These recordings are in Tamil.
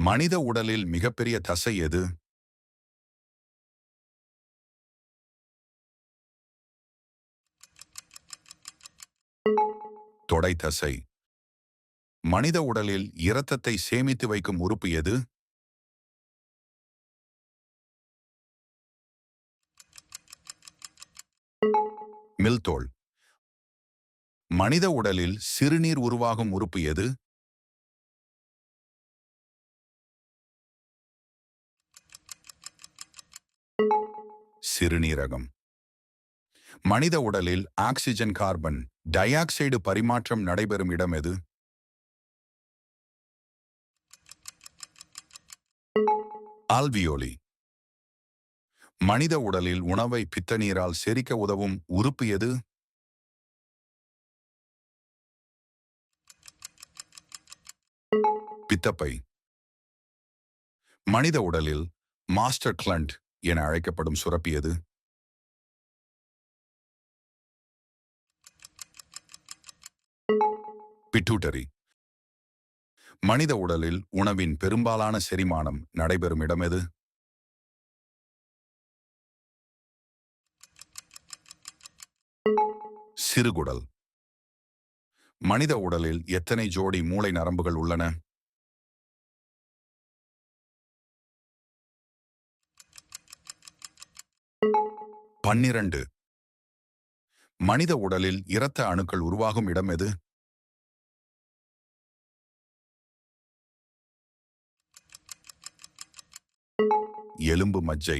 மனித உடலில் மிகப்பெரிய தசை எது? தொடை தசை. மனித உடலில் இரத்தத்தை சேமித்து வைக்கும் உறுப்பு எது? மில்தோல். மனித உடலில் சிறுநீர் உருவாகும் உறுப்பு எது? சிறுநீரகம். மனித உடலில் ஆக்சிஜன் கார்பன் டை ஆக்சைடு பரிமாற்றம் நடைபெறும் இடம் எது? ஆல்வியோலி. மனித உடலில் உணவை பித்தநீரால் செரிக்க உதவும் உறுப்பு எது? பித்தப்பை. மனித உடலில் மாஸ்டர் கிளண்ட் என அழைக்கப்படும் சுரப்பி எது? பிட்யூட்டரி. மனித உடலில் உணவின் பெரும்பாலான செரிமானம் நடைபெறும் இடம் எது? சிறுகுடல். மனித உடலில் எத்தனை ஜோடி மூளை நரம்புகள் உள்ளன? 12. மனித உடலில் இரத்த அணுக்கள் உருவாகும் இடம் எது? எலும்பு மஜ்ஜை.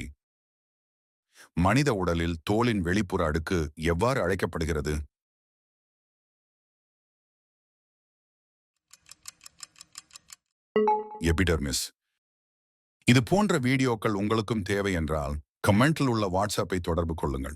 மனித உடலில் தோலின் வெளிப்புற அடுக்கு எவ்வாறு அழைக்கப்படுகிறது? எபிடர்மிஸ். இது போன்ற வீடியோக்கள் உங்களுக்கும் தேவை என்றால் கமெண்டில் உள்ள வாட்ஸ்அப்பை தொடர்பு கொள்ளுங்கள்.